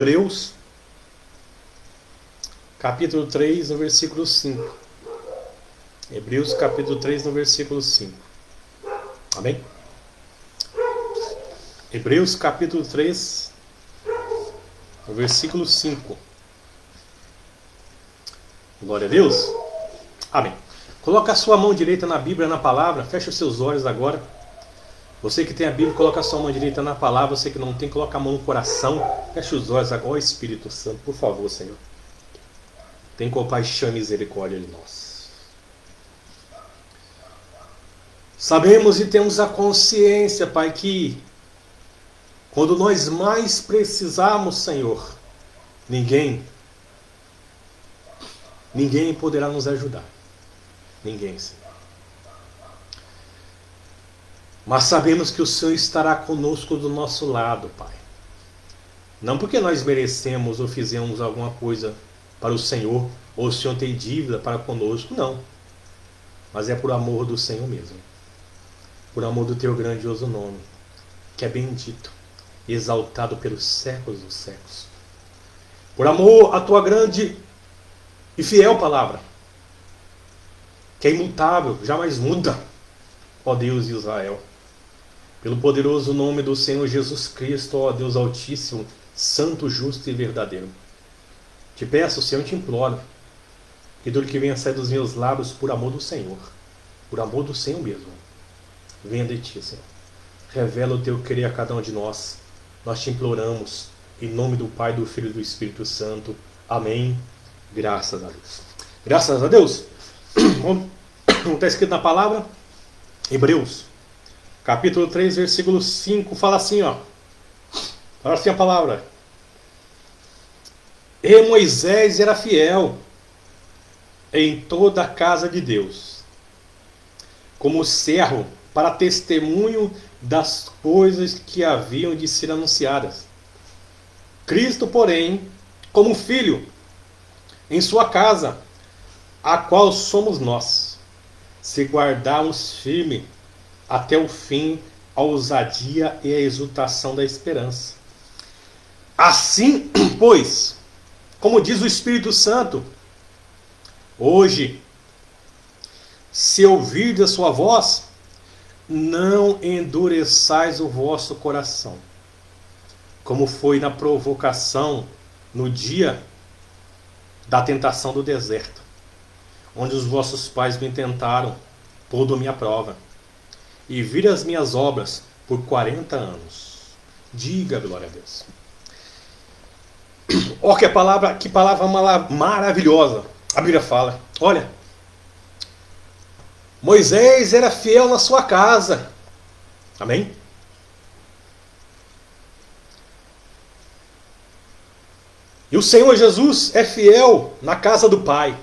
Hebreus, capítulo 3, no versículo 5. Hebreus, capítulo 3, no versículo 5. Amém? Hebreus, capítulo 3, no versículo 5. Glória a Deus. Amém. Coloca a sua mão direita na Bíblia, na palavra. Fecha os seus olhos agora. Você que tem a Bíblia, coloca a sua mão direita na palavra. Você que não tem, coloca a mão no coração. Fecha os olhos agora. Ó Espírito Santo, por favor, Senhor. Tem compaixão e misericórdia de nós. Sabemos e temos a consciência, Pai, que quando nós mais precisarmos, Senhor, ninguém poderá nos ajudar. Ninguém, Senhor. Mas sabemos que o Senhor estará conosco do nosso lado, Pai. Não porque nós merecemos ou fizemos alguma coisa para o Senhor, ou o Senhor tem dívida para conosco, não. Mas é por amor do Senhor mesmo. Por amor do teu grandioso nome, que é bendito, exaltado pelos séculos dos séculos. Por amor à tua grande e fiel palavra, que é imutável, jamais muda, ó Deus de Israel. Pelo poderoso nome do Senhor Jesus Cristo, ó Deus Altíssimo, Santo, Justo e Verdadeiro. Te peço, Senhor, te imploro, que tudo que venha a sair dos meus lábios, por amor do Senhor, por amor do Senhor mesmo, venha de ti, Senhor. Revela o teu querer a cada um de nós. Nós te imploramos, em nome do Pai, do Filho e do Espírito Santo. Amém. Graças a Deus. Graças a Deus. Como está escrito na palavra? Hebreus, capítulo 3, versículo 5, fala assim, ó. Fala assim a palavra. E Moisés era fiel em toda a casa de Deus, como servo para testemunho das coisas que haviam de ser anunciadas. Cristo, porém, como filho em sua casa, a qual somos nós, se guardarmos firme até o fim a ousadia e a exultação da esperança. Assim, pois, como diz o Espírito Santo, hoje, se ouvirdes a sua voz, não endureçais o vosso coração, como foi na provocação no dia da tentação do deserto, onde os vossos pais me tentaram, pondo-me à prova, e viram as minhas obras por 40 anos. Diga glória a Deus. Ó, que palavra maravilhosa. A Bíblia fala, olha, Moisés era fiel na sua casa. Amém? E o Senhor Jesus é fiel na casa do Pai.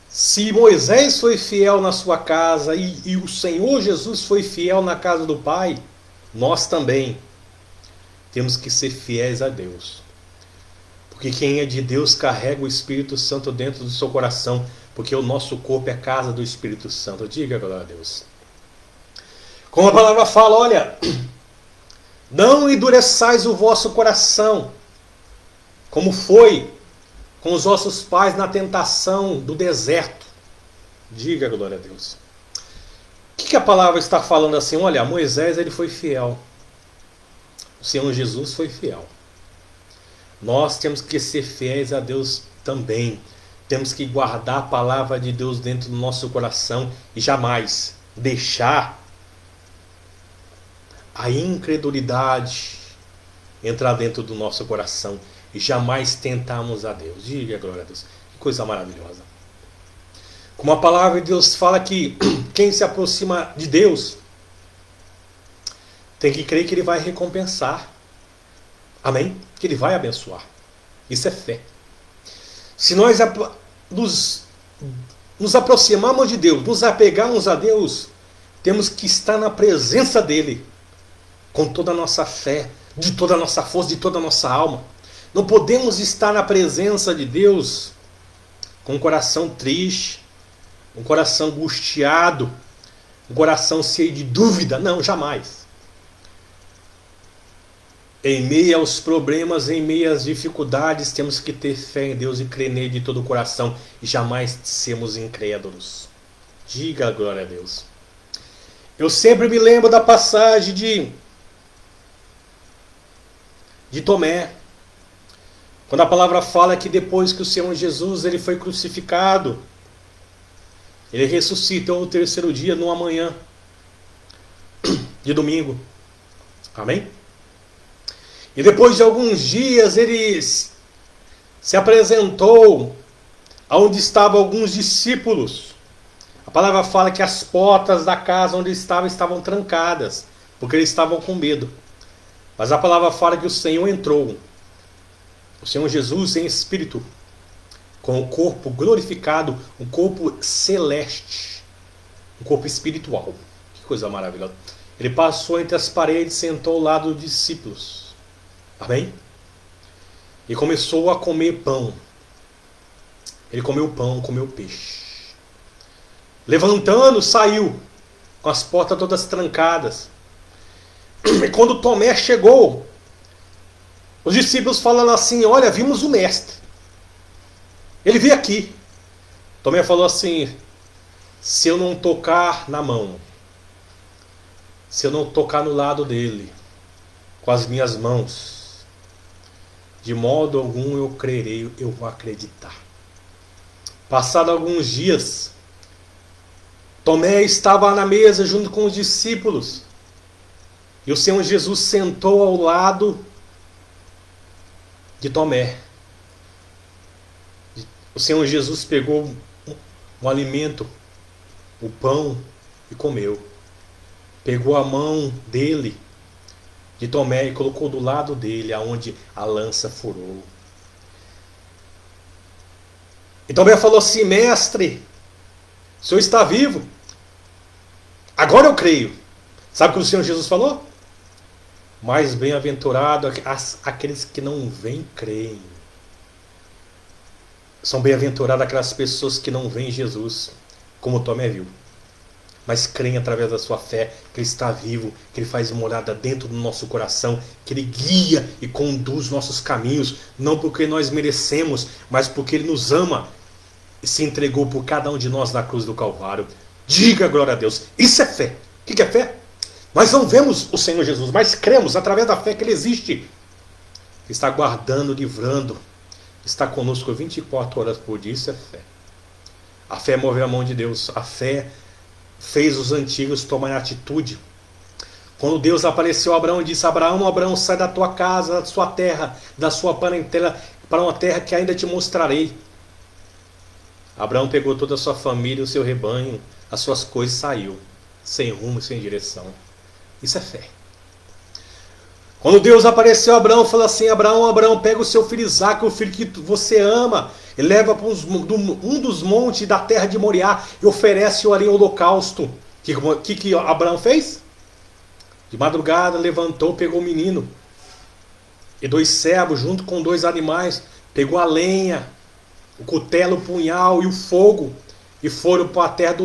Se Moisés foi fiel na sua casa e o Senhor Jesus foi fiel na casa do Pai, nós também temos que ser fiéis a Deus. Porque quem é de Deus carrega o Espírito Santo dentro do seu coração, porque o nosso corpo é a casa do Espírito Santo. Diga glória a Deus. Como a palavra fala, olha, não endureçais o vosso coração, como foi com os vossos pais na tentação do deserto. Diga glória a Deus. O que a palavra está falando assim? Olha, Moisés ele foi fiel. O Senhor Jesus foi fiel. Nós temos que ser fiéis a Deus também. Temos que guardar a palavra de Deus dentro do nosso coração e jamais deixar a incredulidade entrar dentro do nosso coração e jamais tentarmos a Deus. Diga glória a Deus. Que coisa maravilhosa. Como a palavra de Deus fala que quem se aproxima de Deus tem que crer que Ele vai recompensar. Amém? Que Ele vai abençoar. Isso é fé. Se nós nos aproximarmos de Deus, nos apegarmos a Deus, temos que estar na presença dEle, com toda a nossa fé, de toda a nossa força, de toda a nossa alma. Não podemos estar na presença de Deus com um coração triste, um coração angustiado, um coração cheio de dúvida. Não, jamais. Em meio aos problemas, em meio às dificuldades, temos que ter fé em Deus e crer nele de todo o coração e jamais sermos incrédulos. Diga a glória a Deus. Eu sempre me lembro da passagem de Tomé, quando a palavra fala que depois que o Senhor Jesus ele foi crucificado, ele ressuscitou no terceiro dia, numa manhã de domingo. Amém? E depois de alguns dias ele se apresentou aonde estavam alguns discípulos. A palavra fala que as portas da casa onde estavam trancadas, porque eles estavam com medo. Mas a palavra fala que o Senhor entrou. O Senhor Jesus em espírito, com o corpo glorificado, um corpo celeste, um corpo espiritual. Que coisa maravilhosa. Ele passou entre as paredes, sentou ao lado dos discípulos. Amém? E começou a comer pão. Ele comeu pão, comeu peixe. Levantando, saiu, com as portas todas trancadas. E quando Tomé chegou, os discípulos falando assim: olha, vimos o mestre. Ele veio aqui. Tomé falou assim: se eu não tocar na mão, se eu não tocar no lado dele, com as minhas mãos, de modo algum eu crerei, eu vou acreditar. Passado alguns dias, Tomé estava na mesa junto com os discípulos. E o Senhor Jesus sentou ao lado de Tomé. O Senhor Jesus pegou um alimento, o pão, e comeu. Pegou a mão dele, de Tomé, e colocou do lado dele, aonde a lança furou. E Tomé falou assim: mestre, o Senhor está vivo. Agora eu creio. Sabe o que o Senhor Jesus falou? Mais bem-aventurado aqueles que não veem, creem. São bem-aventuradas aquelas pessoas que não veem Jesus, como Tomé viu, mas creem através da sua fé que Ele está vivo, que Ele faz morada dentro do nosso coração, que Ele guia e conduz nossos caminhos, não porque nós merecemos, mas porque Ele nos ama e se entregou por cada um de nós na cruz do Calvário. Diga glória a Deus. Isso é fé. O que é fé? Nós não vemos o Senhor Jesus, mas cremos através da fé que Ele existe. Ele está guardando, livrando, está conosco 24 horas por dia. Isso é fé. A fé move a mão de Deus. A fé fez os antigos tomarem atitude. Quando Deus apareceu a Abraão e disse: Abraão, Abraão, sai da tua casa, da sua terra, da sua parentela, para uma terra que ainda te mostrarei. Abraão pegou toda a sua família, o seu rebanho, as suas coisas, e saiu, sem rumo e sem direção. Isso é fé. Quando Deus apareceu a Abraão, falou assim: Abraão, Abraão, pega o seu filho Isaque, o filho que você ama, e leva para um dos montes da terra de Moriá e oferece-o ali em holocausto. O que Abraão fez? De madrugada levantou, pegou o menino e 2 servos junto com 2 animais, pegou a lenha, o cutelo, o punhal e o fogo, e foram para a terra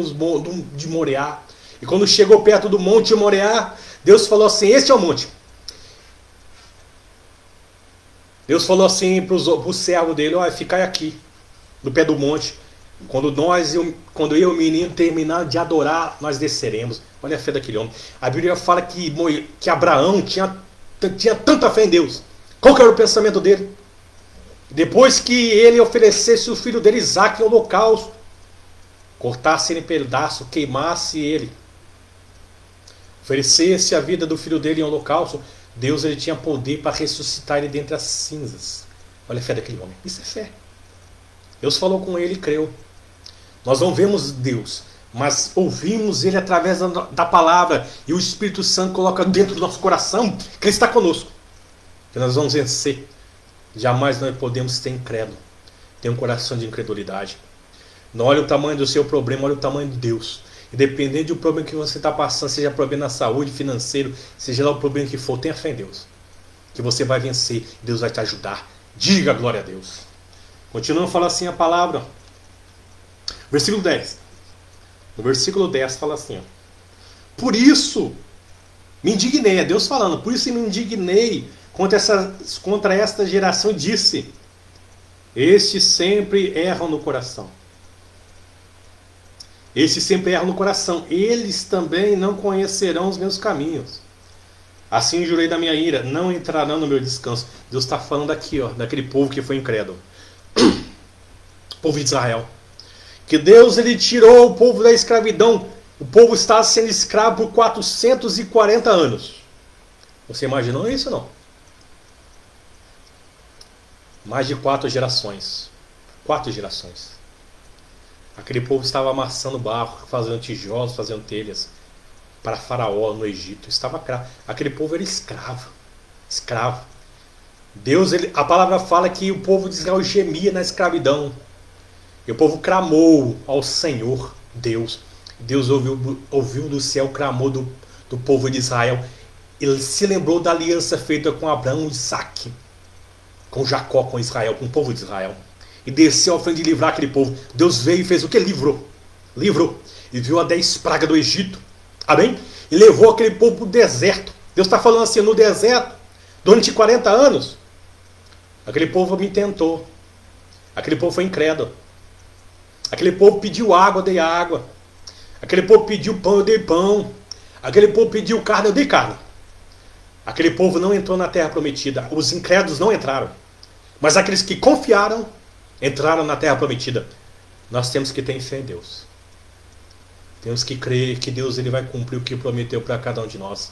de Moriá. E quando chegou perto do monte de Moriá, Deus falou assim: este é o monte. Deus falou assim para o servo dele: olha, ficai aqui, no pé do monte. Quando eu e o menino terminar de adorar, nós desceremos. Olha a fé daquele homem. A Bíblia fala que Abraão tinha tanta fé em Deus. Qual que era o pensamento dele? Depois que ele oferecesse o filho dele, Isaque, em holocausto, cortasse ele em pedaço, queimasse ele, oferecesse a vida do filho dele em holocausto, Deus ele tinha poder para ressuscitar ele dentre as cinzas. Olha a fé daquele homem. Isso é fé. Deus falou com ele e creu. Nós não vemos Deus, mas ouvimos Ele através da palavra, e o Espírito Santo coloca dentro do nosso coração que Ele está conosco, que nós vamos vencer. Jamais nós podemos ser incrédulo, ter um coração de incredulidade. Não olhe o tamanho do seu problema, olhe o tamanho de Deus. Independente do problema que você está passando, seja problema na saúde, financeiro, seja lá o problema que for, tenha fé em Deus, que você vai vencer, Deus vai te ajudar. Diga glória a Deus. Continuando a falar assim a palavra. Versículo 10. No versículo 10 fala assim: ó, por isso me indignei, é Deus falando, por isso me indignei contra esta geração disse: estes sempre erram no coração. Estes sempre erram no coração. Eles também não conhecerão os meus caminhos. Assim jurei da minha ira, não entrarão no meu descanso. Deus está falando aqui, ó, daquele povo que foi incrédulo. Povo de Israel. Que Deus ele tirou o povo da escravidão. O povo estava sendo escravo por 440 anos. Você imaginou isso ou não? Mais de 4 gerações. 4 gerações. Aquele povo estava amassando barro, fazendo tijolos, fazendo telhas para Faraó no Egito. Aquele povo era escravo. Escravo. Deus, a palavra fala que o povo de Israel gemia na escravidão. E o povo clamou ao Senhor, Deus. Deus ouviu do céu o clamor do povo de Israel. Ele se lembrou da aliança feita com Abraão e Isaque, com Jacó, com Israel, com o povo de Israel. E desceu ao fim de livrar aquele povo. Deus veio e fez o que? Livrou. E viu a 10 pragas do Egito. Amém? E levou aquele povo para o deserto. Deus está falando assim, no deserto, durante 40 anos, aquele povo me tentou. Aquele povo foi incrédulo. Aquele povo pediu água, eu dei água. Aquele povo pediu pão, eu dei pão. Aquele povo pediu carne, eu dei carne. Aquele povo não entrou na terra prometida. Os incrédulos não entraram. Mas aqueles que confiaram, entraram na terra prometida. Nós temos que ter fé em Deus. Temos que crer que Deus ele vai cumprir o que prometeu para cada um de nós.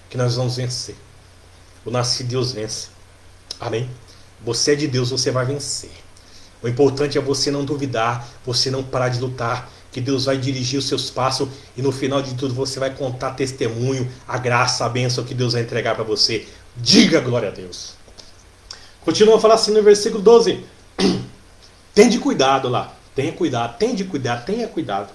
Que nós vamos vencer. O nascido Deus vence. Amém? Você é de Deus, você vai vencer. O importante é você não duvidar, você não parar de lutar, que Deus vai dirigir os seus passos e no final de tudo você vai contar testemunho, a graça, a bênção que Deus vai entregar para você. Diga glória a Deus. Continua a falar assim no versículo 12. Tende cuidado lá. Tenha cuidado, tenha cuidado.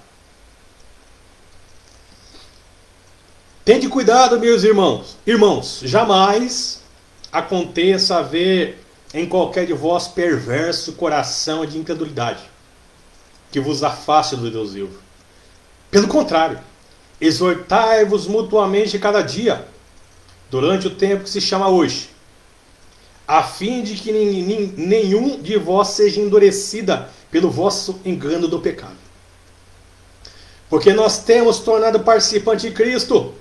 Tende cuidado, meus irmãos. Irmãos, jamais aconteça haver em qualquer de vós perverso coração de incredulidade, que vos afaste do Deus vivo. Pelo contrário, exortai-vos mutuamente cada dia, durante o tempo que se chama hoje, a fim de que nenhum de vós seja endurecida pelo vosso engano do pecado. Porque nós temos tornado participante de Cristo,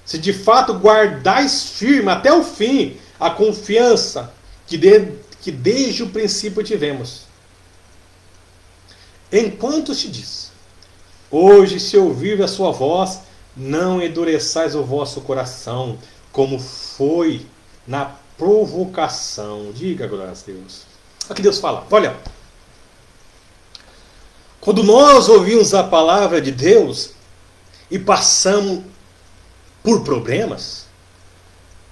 se de fato guardais firme até o fim a confiança que desde o princípio tivemos. Enquanto se diz: hoje, se ouvir a sua voz, não endureçais o vosso coração, como foi na provocação. Diga glória a Deus. Aqui Deus fala, olha, quando nós ouvimos a palavra de Deus e passamos por problemas,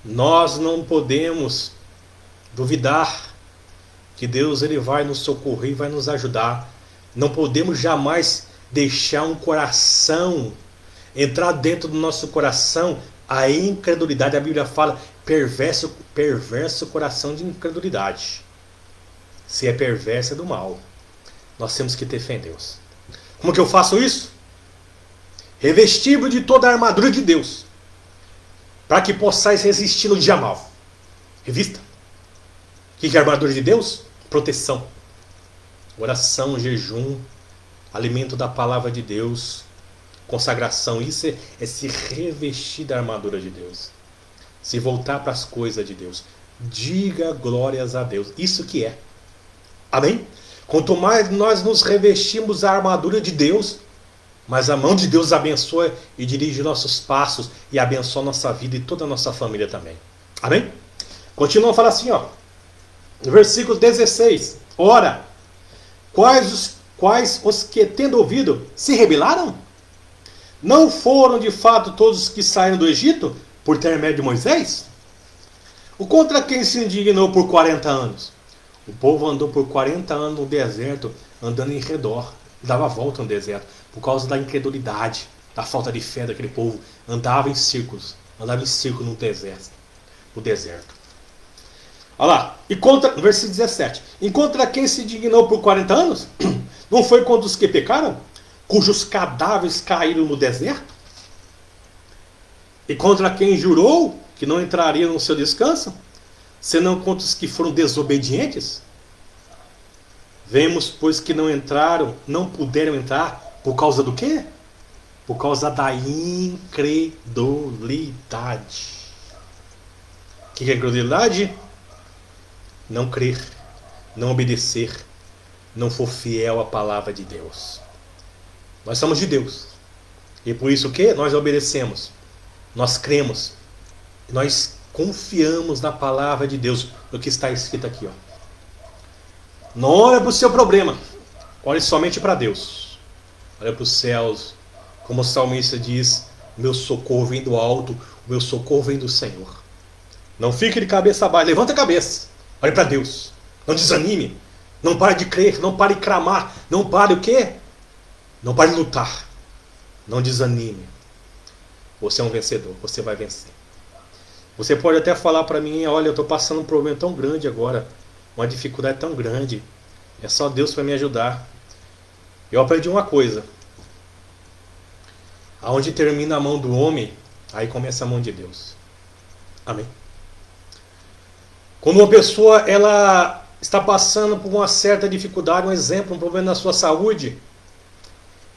nós não podemos duvidar que Deus ele vai nos socorrer e vai nos ajudar. Não podemos jamais deixar um coração entrar dentro do nosso coração a incredulidade. A Bíblia fala perverso coração de incredulidade. Se é perverso é do mal. Nós temos que ter fé em Deus. Como que eu faço isso? Revesti-vos de toda a armadura de Deus, para que possais resistir no dia mau. Revista. O que é a armadura de Deus? Proteção. Oração, jejum, alimento da palavra de Deus, consagração. Isso é se revestir da armadura de Deus. Se voltar para as coisas de Deus. Diga glórias a Deus. Isso que é. Amém? Quanto mais nós nos revestimos da armadura de Deus, mais a mão de Deus abençoa e dirige nossos passos e abençoa nossa vida e toda a nossa família também. Amém? Continua a falar assim, ó. No versículo 16. Ora, quais os que, tendo ouvido, se rebelaram? Não foram de fato todos os que saíram do Egito por intermédio de Moisés? O contra quem se indignou por 40 anos? O povo andou por 40 anos no deserto, andando em redor, dava volta no deserto, por causa da incredulidade, da falta de fé daquele povo. Andava em círculos no deserto. Olha lá, no versículo 17. E contra quem se indignou por 40 anos? Não foi contra os que pecaram? Cujos cadáveres caíram no deserto? E contra quem jurou que não entraria no seu descanso? senão contra os que foram desobedientes? Vemos, pois, que não puderam entrar, por causa do quê? Por causa da incredulidade. O que é incredulidade? Não crer, não obedecer, não for fiel à palavra de Deus. Nós somos de Deus. E por isso o quê? Nós obedecemos. Nós cremos. Nós confiamos na palavra de Deus, no que está escrito aqui, ó. Não olha para o seu problema, olhe somente para Deus. Olha para os céus, como o salmista diz: meu socorro vem do alto, o meu socorro vem do Senhor. Não fique de cabeça baixa, levanta a cabeça, olhe para Deus. Não desanime, não pare de crer, não pare de clamar, não pare o quê? Não pare de lutar, não desanime. Você é um vencedor, você vai vencer. Você pode até falar para mim: olha, eu estou passando um problema tão grande agora, uma dificuldade tão grande, é só Deus para me ajudar. Eu aprendi uma coisa: aonde termina a mão do homem, aí começa a mão de Deus. Amém? Quando uma pessoa ela está passando por uma certa dificuldade, um exemplo, um problema na sua saúde,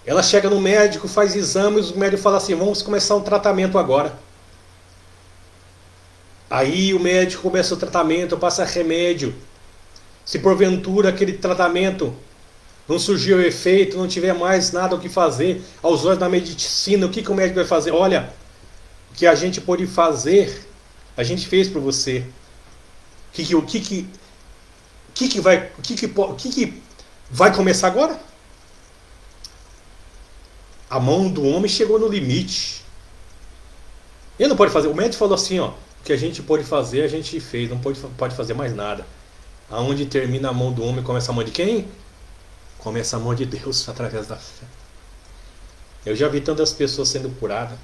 ela chega no médico, faz exames, o médico fala assim: vamos começar um tratamento agora. Aí o médico começa o tratamento, passa remédio. Se porventura aquele tratamento não surgiu efeito, não tiver mais nada o que fazer, aos olhos da medicina, o que o médico vai fazer? Olha, o que a gente pode fazer, a gente fez por você. O que vai começar agora? A mão do homem chegou no limite. Ele não pode fazer. O médico falou assim, ó: o que a gente pode fazer, a gente fez, não pode fazer mais nada. Aonde termina a mão do homem, começa a mão de quem? Começa a mão de Deus, através da fé. Eu já vi tantas pessoas sendo curadas.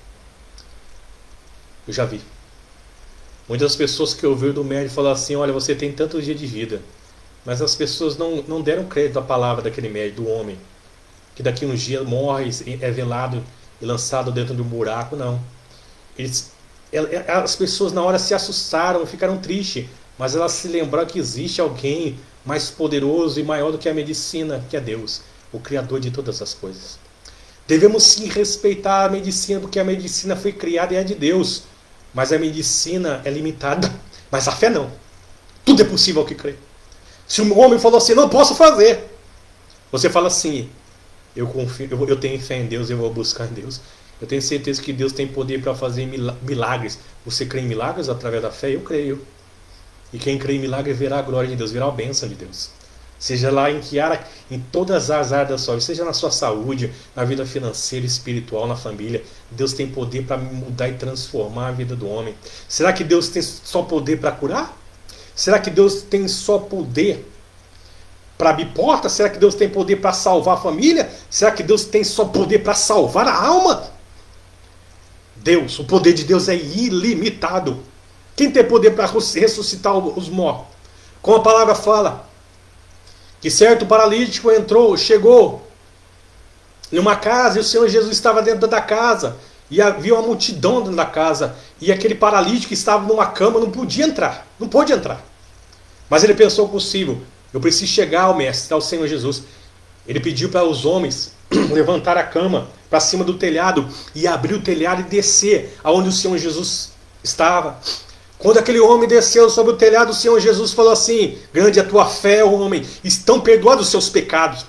Eu já vi. Muitas pessoas que ouviram do médico falaram assim: olha, você tem tantos dias de vida. Mas as pessoas não deram crédito à palavra daquele médico, do homem, que daqui uns dias morre, é velado e lançado dentro de um buraco. Não. As pessoas na hora se assustaram, ficaram tristes, mas elas se lembraram que existe alguém mais poderoso e maior do que a medicina, que é Deus, o Criador de todas as coisas. Devemos sim respeitar a medicina, porque a medicina foi criada e é de Deus, mas a medicina é limitada, mas a fé não. Tudo é possível ao que crê. Se um homem falou assim: não posso fazer, você fala assim: eu confio, eu tenho fé em Deus, eu vou buscar em Deus. Eu tenho certeza que Deus tem poder para fazer milagres. Você crê em milagres através da fé? Eu creio. E quem crê em milagre verá a glória de Deus, verá a bênção de Deus. Seja lá em todas as áreas da sua vida, seja na sua saúde, na vida financeira, espiritual, na família, Deus tem poder para mudar e transformar a vida do homem. Será que Deus tem só poder para curar? Será que Deus tem só poder para abrir porta? Será que Deus tem poder para salvar a família? Será que Deus tem só poder para salvar a alma? Deus, o poder de Deus é ilimitado. Quem tem poder para ressuscitar os mortos? Como a palavra fala, que certo paralítico chegou numa casa, e o Senhor Jesus estava dentro da casa, e havia uma multidão dentro da casa, e aquele paralítico estava numa cama, não podia entrar, não pôde entrar. Mas ele pensou consigo: eu preciso chegar ao Mestre, ao Senhor Jesus. Ele pediu para os homens levantar a cama para cima do telhado, e abrir o telhado e descer aonde o Senhor Jesus estava. Quando aquele homem desceu sobre o telhado, o Senhor Jesus falou assim: grande é a tua fé, homem, estão perdoados os seus pecados.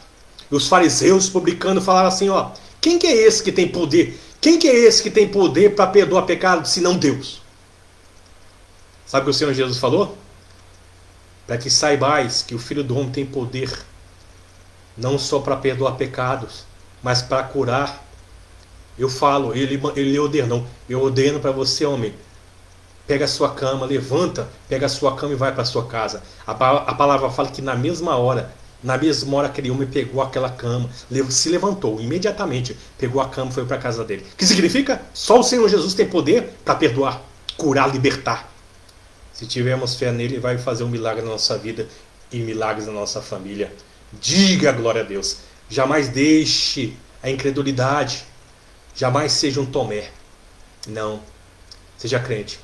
E os fariseus, publicanos, falaram assim: ó, quem que é esse que tem poder? Quem que é esse que tem poder para perdoar pecados, senão Deus? Sabe o que o Senhor Jesus falou? Para que saibais que o Filho do Homem tem poder, não só para perdoar pecados, mas para curar. Eu falo, ele ordenou, eu ordeno para você, homem: pega a sua cama, levanta, pega a sua cama e vai para a sua casa. A palavra fala que na mesma hora aquele homem pegou aquela cama, se levantou imediatamente, pegou a cama e foi para a casa dele. O que significa? Só o Senhor Jesus tem poder para perdoar, curar, libertar. Se tivermos fé nele, ele vai fazer um milagre na nossa vida e milagres na nossa família. Diga glória a Deus. Jamais deixe a incredulidade. Jamais seja um Tomé. Não. Seja crente.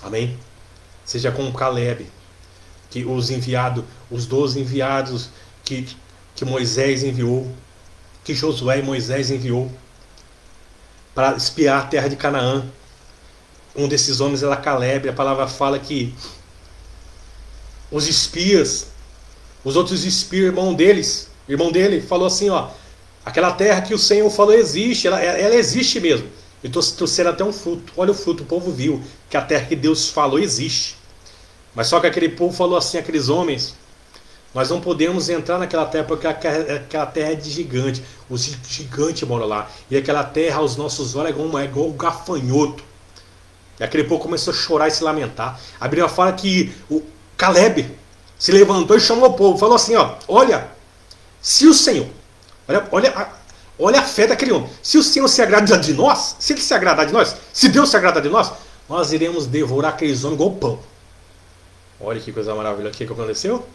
Amém? seja como Caleb, que os 12 enviados que Moisés enviou, que Josué e Moisés enviou para espiar a terra de Canaã. Um desses homens era Caleb. A palavra fala que os espias, os outros espias, irmão dele, falou assim, ó, aquela terra que o Senhor falou existe, ela existe mesmo. E trouxeram até um fruto. Olha o fruto, o povo viu que a terra que Deus falou existe. Mas só que aquele povo falou assim, aqueles homens, nós não podemos entrar naquela terra porque aquela terra é de gigante. Os gigantes moram lá. E aquela terra, aos nossos olhos, é igual um gafanhoto. E aquele povo começou a chorar e se lamentar. A Bíblia fala que o Caleb se levantou e chamou o povo. Falou assim, ó, olha, se o Senhor, olha a fé daquele homem. Se o Senhor se agrada de nós, se Ele se agradar de nós, se Deus se agradar de nós iremos devorar aqueles homens igual pão. Olha que coisa maravilhosa. O que aconteceu?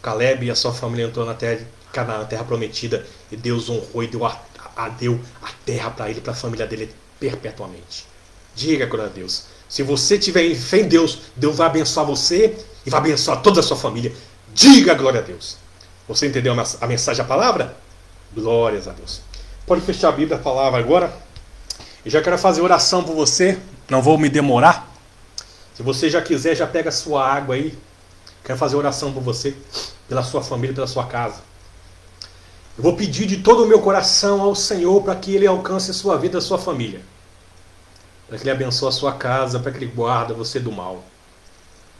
Caleb e a sua família entrou na terra de Canaã, a terra prometida, e Deus honrou e deu a terra para ele e para a família dele perpetuamente. Diga, glória a Deus. Se você tiver fé em Deus, Deus vai abençoar você e vai abençoar toda a sua família. Diga, glória a Deus. Você entendeu a mensagem, a palavra? Glórias a Deus. Pode fechar a Bíblia, a palavra agora. Eu já quero fazer oração por você. Não vou me demorar. Se você já quiser, já pega a sua água aí. Quero fazer oração por você, pela sua família, pela sua casa. Eu vou pedir de todo o meu coração ao Senhor para que Ele alcance a sua vida e a sua família. Para que Ele abençoe a sua casa, para que Ele guarde você do mal.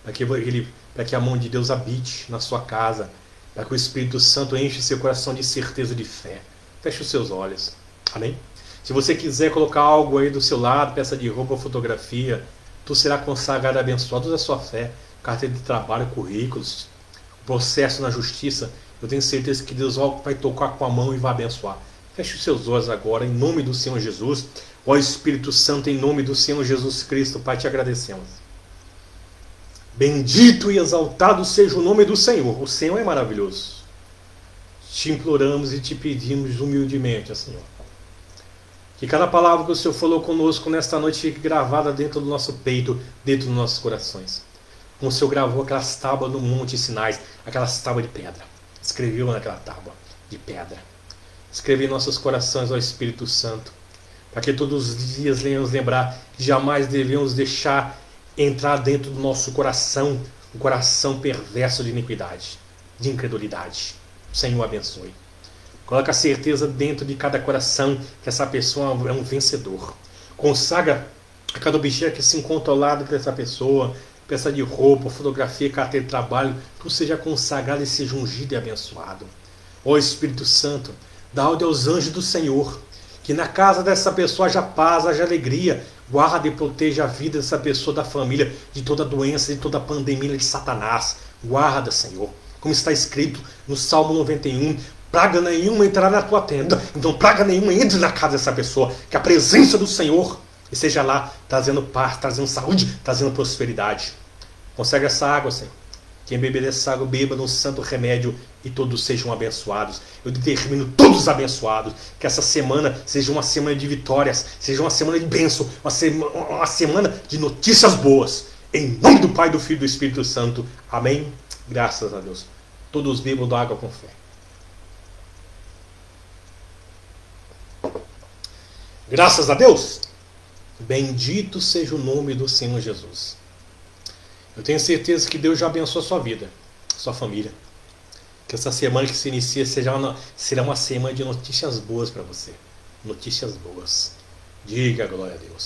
Para que a mão de Deus habite na sua casa. Para que o Espírito Santo enche seu coração de certeza e de fé. Feche os seus olhos. Amém? Se você quiser colocar algo aí do seu lado, peça de roupa, fotografia, tu será consagrado e abençoado da sua fé. Carteira de trabalho, currículos, processo na justiça, eu tenho certeza que Deus vai tocar com a mão e vai abençoar. Feche os seus olhos agora, em nome do Senhor Jesus. Ó Espírito Santo, em nome do Senhor Jesus Cristo, Pai, te agradecemos. Bendito e exaltado seja o nome do Senhor. O Senhor é maravilhoso. Te imploramos e te pedimos humildemente, ó Senhor. Que cada palavra que o Senhor falou conosco nesta noite fique gravada dentro do nosso peito, dentro dos nossos corações. Como o Senhor gravou aquelas tábuas no Monte Sinai, aquelas tábuas de pedra. Escreveu naquela tábua de pedra. Escreve em nossos corações, ó Espírito Santo, para que todos os dias venhamos lembrar que jamais devemos deixar entrar dentro do nosso coração um coração perverso de iniquidade, de incredulidade. O Senhor abençoe. Coloca a certeza dentro de cada coração que essa pessoa é um vencedor. Consagra a cada objeto que se encontra ao lado dessa pessoa, peça de roupa, fotografia, carteira de trabalho, tudo seja consagrado e seja ungido e abençoado. Ó Espírito Santo, dá ordem aos anjos do Senhor, que na casa dessa pessoa haja paz, haja alegria, guarda e proteja a vida dessa pessoa, da família, de toda doença, de toda pandemia de Satanás. Guarda, Senhor, como está escrito no Salmo 91, praga nenhuma entrará na tua tenda, então praga nenhuma entre na casa dessa pessoa, que a presença do Senhor esteja lá, trazendo paz, trazendo saúde, trazendo prosperidade. Consegue essa água, Senhor. Quem beber dessa água, beba no santo remédio e todos sejam abençoados. Eu determino todos abençoados. Que essa semana seja uma semana de vitórias, seja uma semana de bênção, uma semana de notícias boas. Em nome do Pai, do Filho e do Espírito Santo. Amém. Graças a Deus. Todos bebam da água com fé. Graças a Deus. Bendito seja o nome do Senhor Jesus. Eu tenho certeza que Deus já abençoa a sua vida, a sua família. Que essa semana que se inicia será uma semana de notícias boas para você. Notícias boas. Diga glória a Deus.